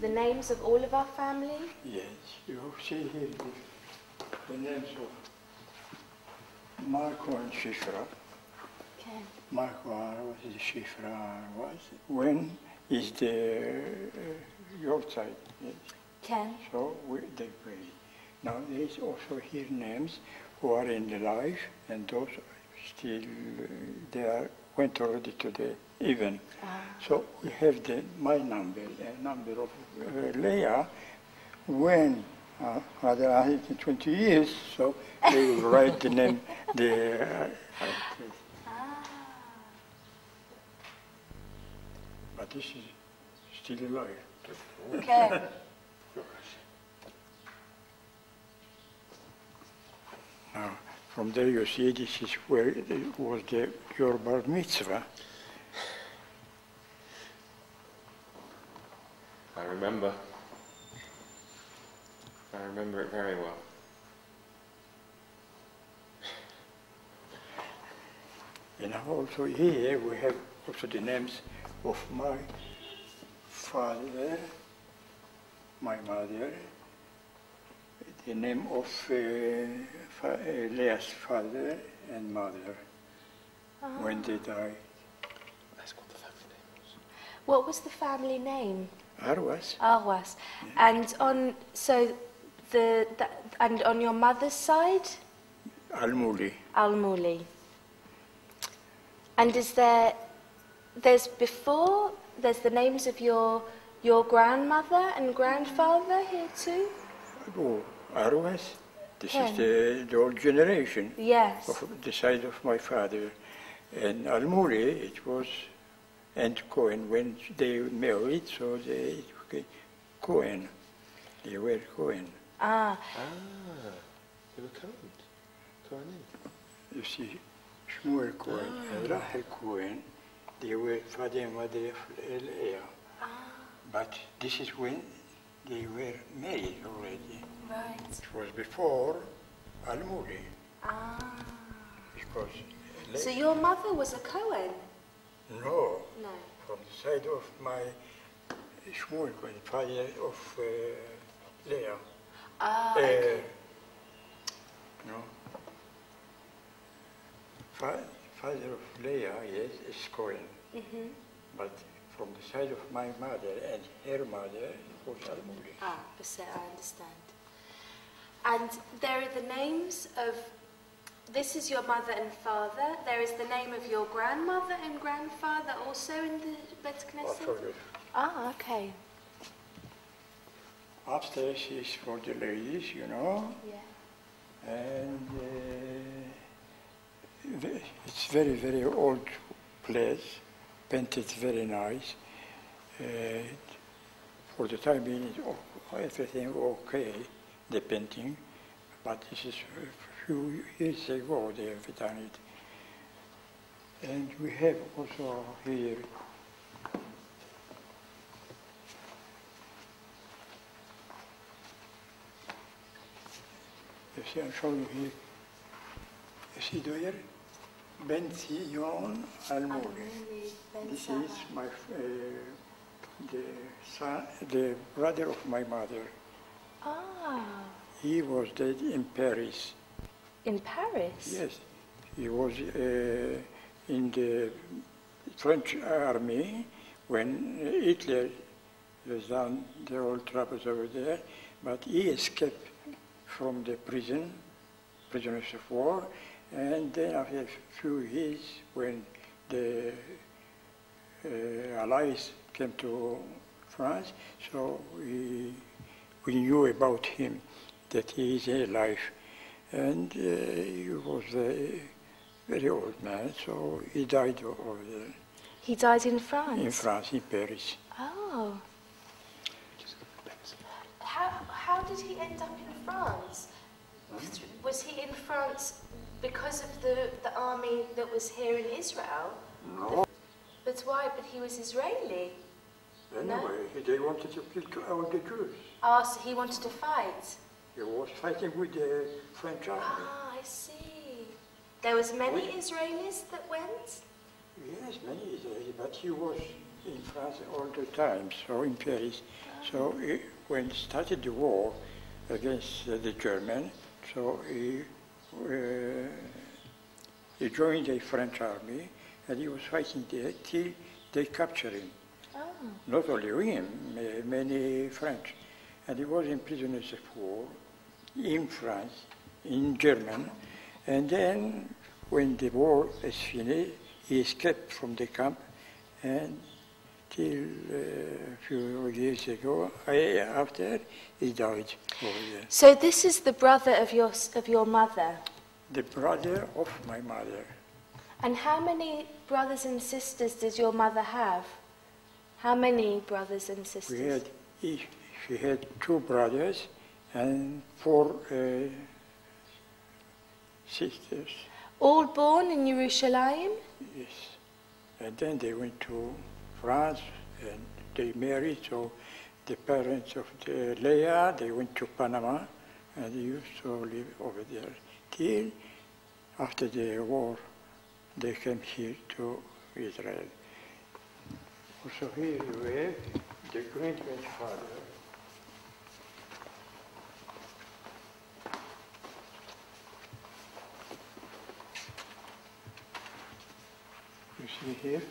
the names of all of our family? Yes, you see here the names of Marco and Shifra. Okay. Marco Arowaç is Shifra Arowaç. When is the your side? Yes. Ken. So they pray. Now there is also here names who are in the life, and those still went already to the even. So we have my number, the number of Leah. When rather 120 years, so they will write the name. But this is still alive. Okay. Now, from there you see this is where it was your bar mitzvah. I remember it very well. And also here we have also the names of my father, my mother, the name of Leah's father and mother when they died. That's what the family name was. What was the family name? Arowaç. Arowaç. Yeah. And and on your mother's side? Almuli. Almuli. And there's the names of your grandmother and grandfather here too? Oh, Arowaç. This Ken. is the old generation. Yes. Of the side of my father. And Almuli, it was, and Cohen, when they married, so they Cohen. They were Cohen. They were Cohen. You see, Shmuel Cohen and Rachel Cohen, they were father and mother of Leah. But this is when they were married already. Right. It was before Almuli. Because So your mother was a Cohen? No. No. From the side of my Shmuel Cohen, father of Leah. Okay. No. Father of Leah, yes, is Cohen. Mm-hmm. But from the side of my mother and her mother, it was Almuli. I understand. And there are the names of, this is your mother and father. There is the name of your grandmother and grandfather also in the Bet Knesset? Okay. Upstairs is for the ladies, you know. Yeah. And it's very, very old place, painted very nice. For the time being, everything okay, the painting, but this is a few years ago they have done it. And we have also here you see, I'm showing you here. You see there? Ben Zion Almuli. This is my the brother of my mother. He was dead in Paris. In Paris? Yes, he was in the French army when Hitler was done the old troubles over there, but he escaped from the prisoners of war, and then after a few years, when the Allies came to France, so we knew about him, that he is alive. And he was a very old man, so he died over there. He died in France? In France, in Paris. Oh. How did he end up in France? Was he in France because of the army that was here in Israel? No. But why? But he was Israeli. Anyway, they wanted to kill all the Jews. So he wanted to fight? He was fighting with the French army. I see. There was many Israelis that went? Yes, many Israelis, but he was in France all the time, so in Paris. So when started the war against the German, so he joined the French army, and he was fighting there till they captured him. Oh. Not only him, many French. And he was in prisoners of war in France, in Germany. And then when the war is finished, he escaped from the camp, and till a few years ago, after, he died over there. So this is the brother of your mother. The brother of my mother. And how many brothers and sisters does your mother have? How many brothers and sisters? She had 2 brothers and 4 sisters. All born in Jerusalem? Yes. And then they went to France and they married. So the parents of Leah, they went to Panama and they used to live over there. Till after the war, they came here to Israel. Also here you have the great-grandfather. You see here,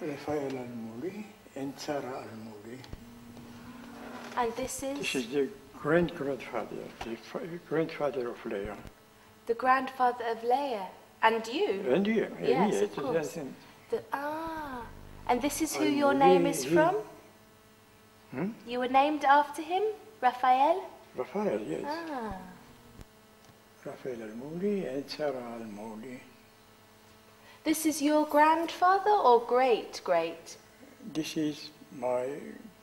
Rafael al-Muli and Sarah al-Muli. And this is? This is the great-grandfather, the grandfather of Leah. The grandfather of Leah. And you? And you? Yes, yes, of course. Yes. And this is who And your name is from? You were named after him? Raphael? Raffaele, yes. Ah. Raffaele al-Muli and Sarah al-Muli. This is your grandfather or great-great? This is my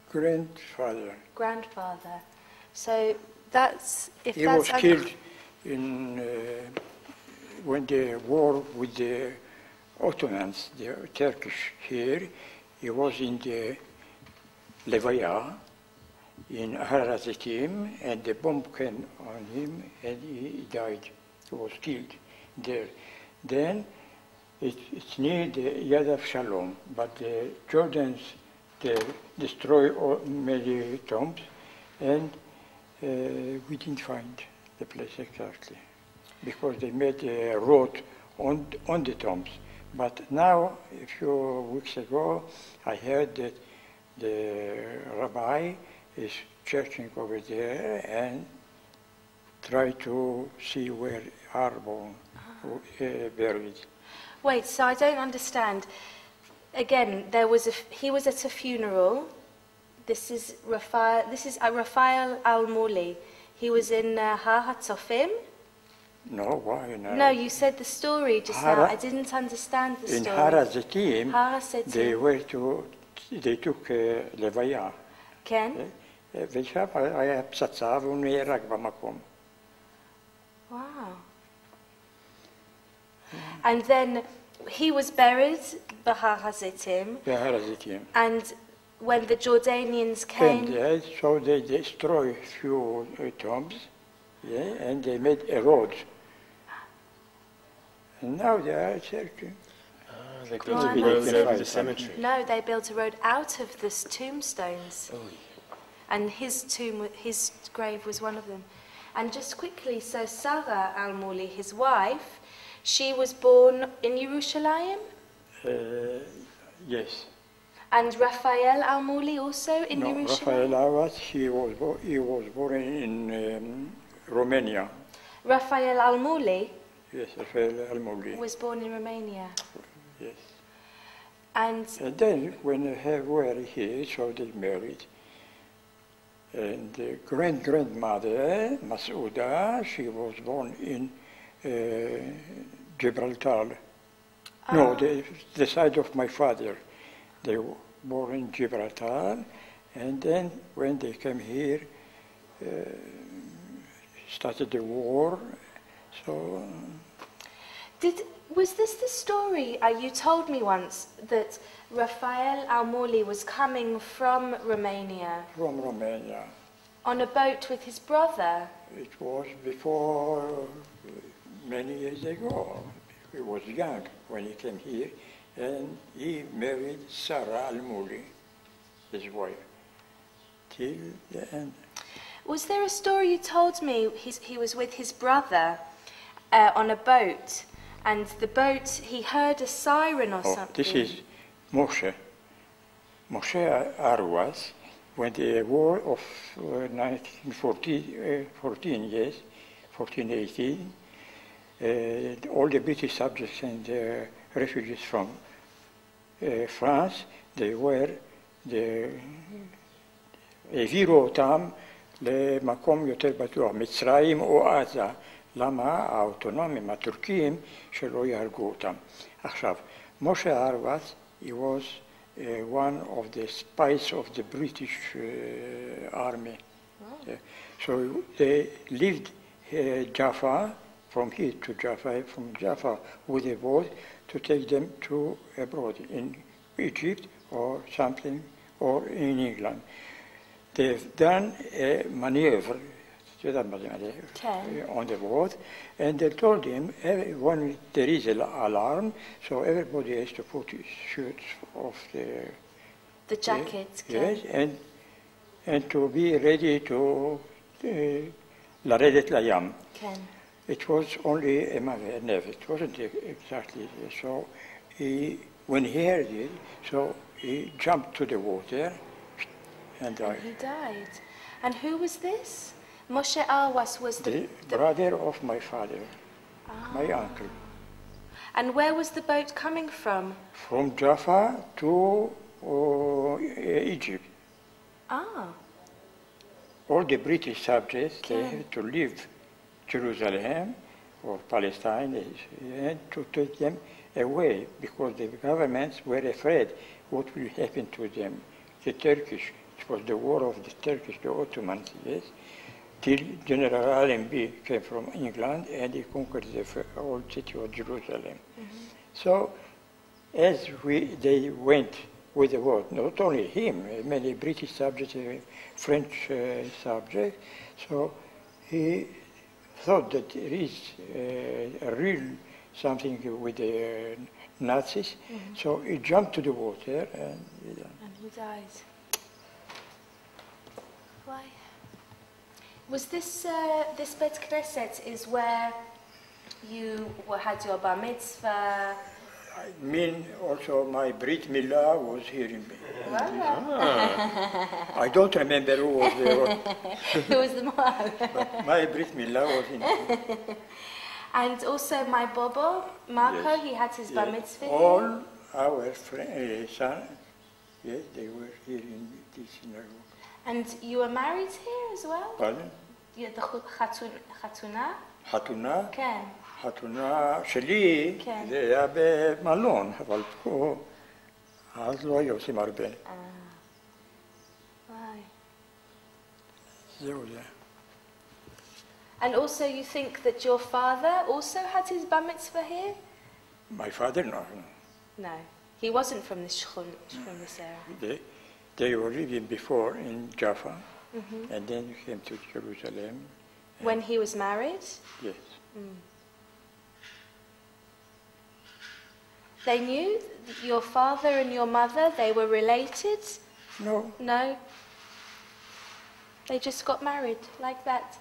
grandfather. Grandfather. So that's... He was killed in when the war with the Ottomans, the Turkish here. He was in the Levaya in Harazatim, and the bomb came on him, and he died. He was killed there. Then it's near the Yad of Shalom, but the Jordans they destroy many tombs, and we didn't find the place exactly because they made a road on the tombs. But now, a few weeks ago, I heard that the rabbi is checking over there and try to see where are bones buried. Wait, so I don't understand. Again, he was at a funeral. This is Rafa'el al-Muli. He was in Har HaTzofim. No, why not? No, you said the story just now. I didn't understand the story. In Harazatim, Harazatim. they took לוויה. כן? ושם היה פצצה והוא נהרג במקום. Wow. And then he was buried בהר הזיתים. בהר הזיתים. And when the Jordanians came... And so they destroyed a few tombs, and they made a road. And now they are searching. They built a road over the cemetery. No, they built a road out of the tombstones. Oh. And his grave was one of them. And just quickly, so Sarah al-Muli, his wife, she was born in Jerusalem? Yes. And Rafa'el al-Muli also in Jerusalem? Raffaele Arowaц, he was born in Romania. Rafa'el al-Muli? Yes, Raffaele al-Muli. Was born in Romania. Yes. And then when they were here, so they married. And the grandmother, Masouda, she was born in Gibraltar. No, the side of my father. They were born in Gibraltar, and then when they came here, started the war. So. Was this the story you told me once, that Rafa'el al-Muli was coming from Romania? From Romania. On a boat with his brother? It was before, many years ago. He was young when he came here. and he married Sarah al-Muli, his wife, till the end. Was there a story you told me he was with his brother on a boat, and the boat, he heard a siren or something? This is Moshe. Moshe Arowaц, when the war of 1418, all the British subjects and refugees from France, they were, העבירו אותם למקום יותר בטוח, מצרים או עזה. למה? האוטונומים, הטורקים, שלא יהרגו אותם. עכשיו, משה ארוואץ, he was one of the spies of the British army. So they lived Jaffa, from here to Jaffa, from Jaffa with a boat to take them to abroad, in Egypt or something, or in England. They've done a maneuver on the boat, and they told him when there is an alarm, so everybody has to put his shirts off the jackets. Yes, and to be ready to לרדת לים. It was only a maneuver. It wasn't exactly so. When he heard it, so he jumped to the water and died. And he died. And who was this? Moshe Arowac was the brother of my father, my uncle. And where was the boat coming from? From Jaffa to Egypt. All the British subjects, they had to leave Jerusalem or Palestine and to take them away because the governments were afraid what will happen to them. The Turkish, it was the war of the Turkish, the Ottomans, yes, till General Allenby came from England and he conquered the whole city of Jerusalem. So as they went with the war, not only him, many British subjects, French subjects, so he thought that there is a real something with the Nazis, so he jumped to the water and he died. Why? Was this this Bet Knesset is where you had your bar mitzvah? I mean, also my Brit Milah was here in I don't remember who was there. Who was the mom? My Brit Milah was in And also my Bobo, Marco, he had his bar mitzvah. All our sons, yes, they were here in this synagogue. And you were married here as well? Pardon? The חתונה? חתונה? כן. חתונה שלי, זה היה במלון, אבל פה, אז לא היו עושים הרבה. זהו זה. And also you think that your father also had his bar mitzvah here? My father, no. No, he wasn't from this area. They were living before in Jaffa, and then came to Jerusalem. When he was married? Yes. They knew your father and your mother, they were related? No. No? They just got married like that?